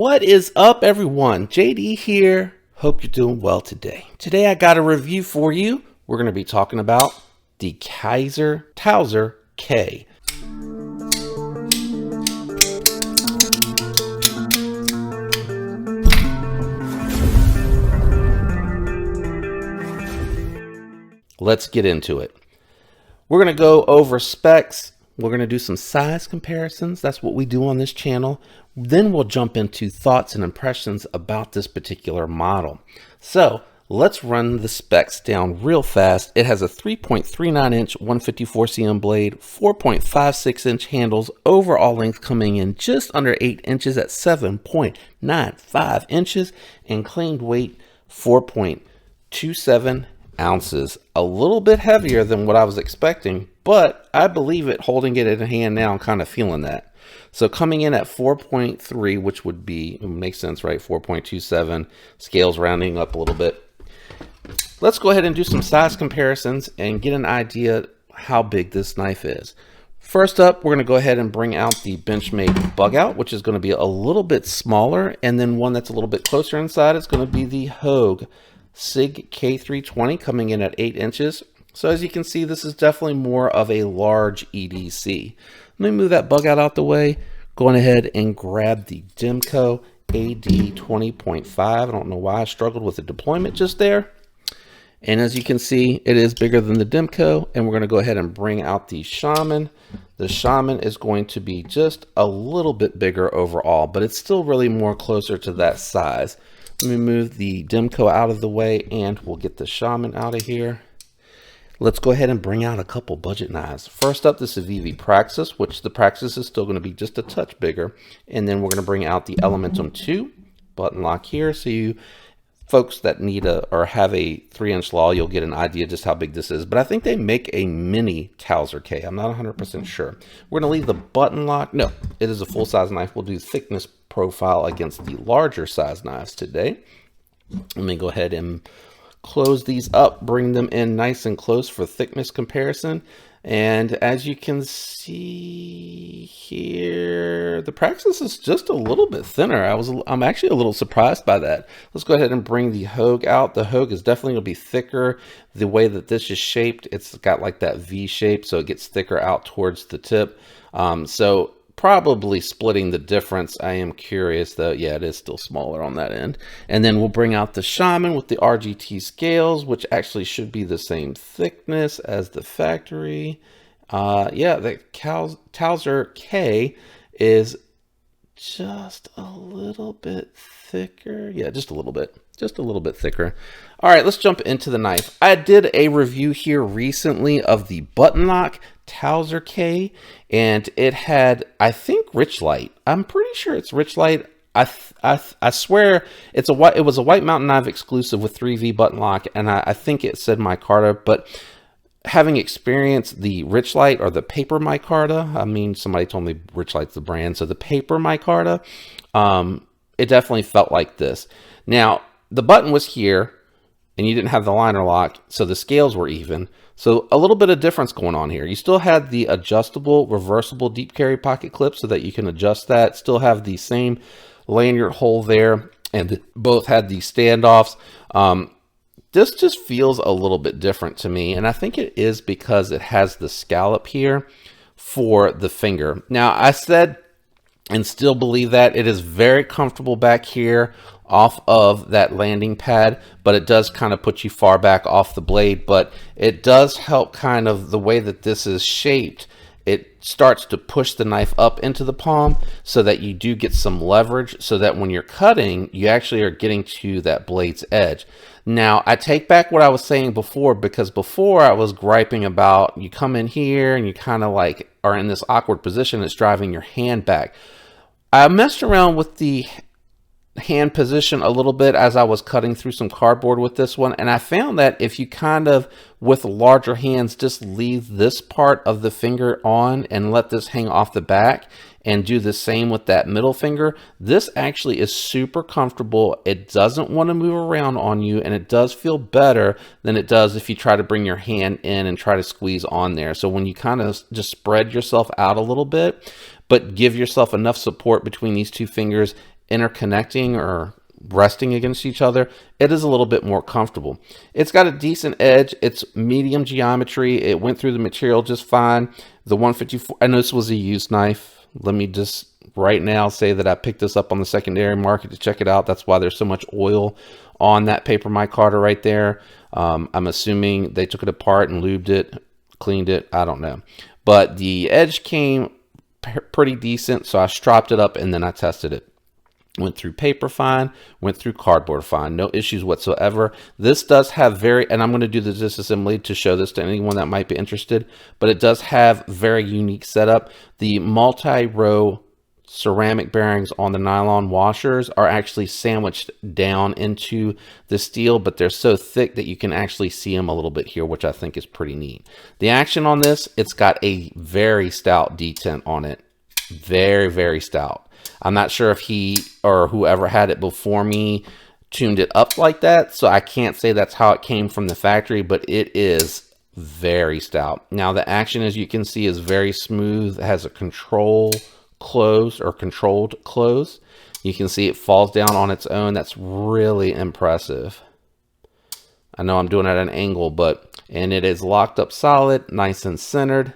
What is up, everyone? JD here. Hope you're doing well today. Today I got a review for you. We're going to be talking about the Kizer Towser K. Let's get into it. We're going to go over specs. We're going to do some size comparisons. That's what we do on this channel. Then we'll jump into thoughts and impressions about this particular model. So let's run the specs down real fast. It has a 3.39 inch 154 cm blade, 4.56 inch handles, overall length coming in just under 8 inches at 7.95 inches, and claimed weight 4.27 ounces. A little bit heavier than what I was expecting, but I believe it holding it in hand now. I'm kind of feeling that. So coming in at 4.3, which would be, makes sense, right? 4.27, scales rounding up a little bit. Let's go ahead and do some size comparisons and get an idea how big this knife is. First up, we're going to go ahead and bring out the Benchmade bug out, which is going to be a little bit smaller, and then one that's a little bit closer inside is going to be the Hogue SIG K320 coming in at 8 inches. So as you can see, this is definitely more of a large EDC. Let me move that bug out the way. Going ahead and grab the Demco AD 20.5. I don't know why I struggled with the deployment just there. And as you can see, it is bigger than the Demco, and we're going to go ahead and bring out the Shaman. The Shaman is going to be just a little bit bigger overall, but it's still really more closer to that size. Let me move the Demco out of the way and we'll get the Shaman out of here. Let's go ahead and bring out a couple budget knives. First up, this is VV Praxis, which the Praxis is still going to be just a touch bigger. And then we're going to bring out the Elementum 2 button lock here. So you folks that need or have a 3-inch law, you'll get an idea just how big this is. But I think they make a mini Towser K. I'm not 100% sure. We're going to leave the button lock. No, it is a full-size knife. We'll do thickness profile against the larger size knives today. Let me go ahead and close these up, bring them in nice and close for thickness comparison. And as you can see here, the Praxis is just a little bit thinner. I'm actually a little surprised by that. Let's go ahead and bring the Hogue out. The Hogue is definitely going to be thicker. The way that this is shaped, it's got like that V shape, so it gets thicker out towards the tip. So probably splitting the difference. I am curious though. Yeah, it is still smaller on that end. And then we'll bring out the Shaman with the RGT scales, which actually should be the same thickness as the factory. Yeah, the Towser K is just a little bit thicker. Yeah, just a little bit thicker. All right, let's jump into the knife. I did a review here recently of the button lock Towser K, and it had, I think, Rich Light. I'm pretty sure it's Rich Light. I swear it was a White Mountain knife exclusive with 3V button lock, and I think it said micarta, but having experienced the Rich Light or the paper micarta, I mean, somebody told me Rich Light's the brand, so the paper micarta, it definitely felt like this. Now, the button was here, and you didn't have the liner lock, so the scales were even. So a little bit of difference going on here. You still had the adjustable, reversible deep carry pocket clip so that you can adjust that. Still have the same lanyard hole there, and both had the standoffs. This just feels a little bit different to me, and I think it is because it has the scallop here for the finger. Now, I said and still believe that it is very comfortable back here off of that landing pad, but it does kind of put you far back off the blade. But it does help kind of the way that this is shaped. It starts to push the knife up into the palm so that you do get some leverage, so that when you're cutting, you actually are getting to that blade's edge. Now, I take back what I was saying before, because before I was griping about you come in here and you kind of like are in this awkward position. It's driving your hand back. I messed around with the hand position a little bit as I was cutting through some cardboard with this one, and I found that if you kind of, with larger hands, just leave this part of the finger on and let this hang off the back and do the same with that middle finger, this actually is super comfortable. It doesn't want to move around on you, and it does feel better than it does if you try to bring your hand in and try to squeeze on there. So when you kind of just spread yourself out a little bit, but give yourself enough support between these two fingers, interconnecting or resting against each other, it is a little bit more comfortable. It's got a decent edge. It's medium geometry. It went through the material just fine. The 154, I know this was a used knife. Let me just right now say that I picked this up on the secondary market to check it out. That's why there's so much oil on that paper micarta right there. I'm assuming they took it apart and lubed it, cleaned it. I don't know. But the edge came pretty decent, so I stropped it up and then I tested it. Went through paper fine, went through cardboard fine, no issues whatsoever. This does have and I'm going to do the disassembly to show this to anyone that might be interested, but it does have very unique setup. The multi-row ceramic bearings on the nylon washers are actually sandwiched down into the steel, but they're so thick that you can actually see them a little bit here, which I think is pretty neat. The action on this, it's got a very stout detent on it. Very, very stout. I'm not sure if he or whoever had it before me tuned it up like that, so I can't say that's how it came from the factory, but it is very stout. Now the action, as you can see, is very smooth. It has a controlled close. You can see it falls down on its own. That's really impressive. I know I'm doing it at an angle, and it is locked up solid, nice and centered.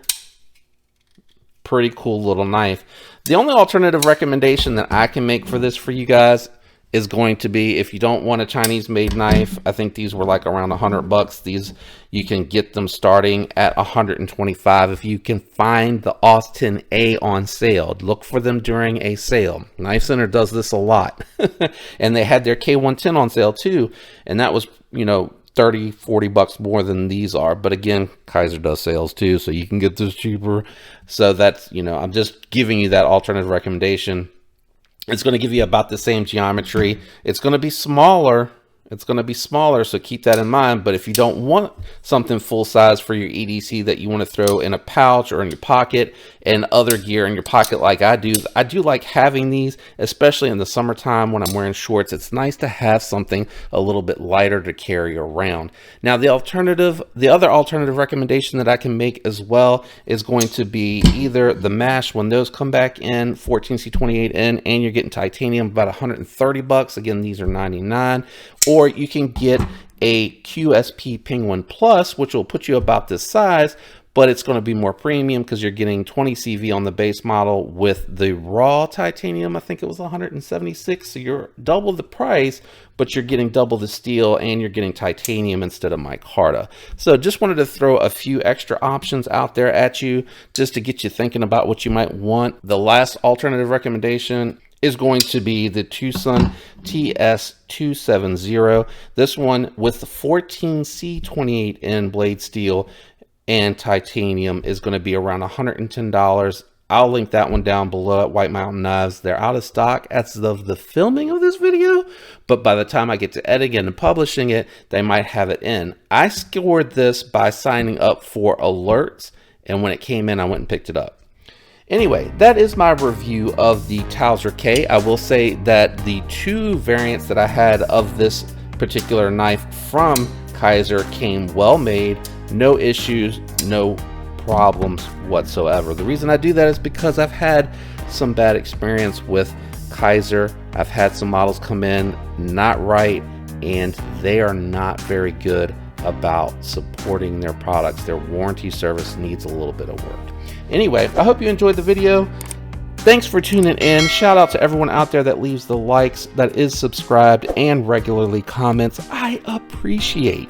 Pretty cool little knife. The only alternative recommendation that I can make for this for you guys is going to be, if you don't want a Chinese made knife, I think these were like around $100. These, you can get them starting at $125 if you can find the Austin A on sale. Look for them during a sale. Knife Center does this a lot. And they had their K110 on sale too, and that was, you know, 30, 40 bucks more than these are. But again, Kizer does sales too, so you can get this cheaper. So that's, you know, I'm just giving you that alternative recommendation. It's going to give you about the same geometry. It's going to be smaller. So keep that in mind. But if you don't want something full size for your EDC that you want to throw in a pouch or in your pocket and other gear in your pocket like I do like having these, especially in the summertime when I'm wearing shorts. It's nice to have something a little bit lighter to carry around. Now the other alternative recommendation that I can make as well is going to be either the mash, when those come back in 14C28N and you're getting titanium, about 130 bucks. Again, these are 99. Or you can get a QSP Penguin Plus, which will put you about this size, but it's going to be more premium because you're getting 20 CV on the base model with the raw titanium. I think it was 176, so you're double the price, but you're getting double the steel and you're getting titanium instead of micarta. So just wanted to throw a few extra options out there at you just to get you thinking about what you might want. The last alternative recommendation is going to be the Tucson TS270. This one with the 14C28N blade steel and titanium is going to be around $110. I'll link that one down below at White Mountain Knives. They're out of stock as of the filming of this video, but by the time I get to editing and publishing it, they might have it in. I scored this by signing up for alerts, and when it came in, I went and picked it up. Anyway, that is my review of the Towser K. I will say that the two variants that I had of this particular knife from Kizer came well made, no issues, no problems whatsoever. The reason I do that is because I've had some bad experience with Kizer. I've had some models come in not right, and they are not very good about supporting their products. Their warranty service needs a little bit of work. Anyway, I hope you enjoyed the video. Thanks for tuning in. Shout out to everyone out there that leaves the likes, that is subscribed, and regularly comments. I appreciate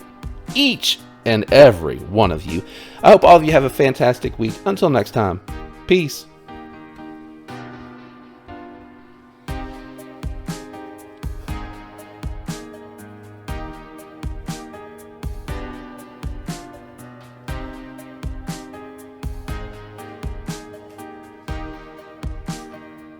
each and every one of you. I hope all of you have a fantastic week. Until next time, peace.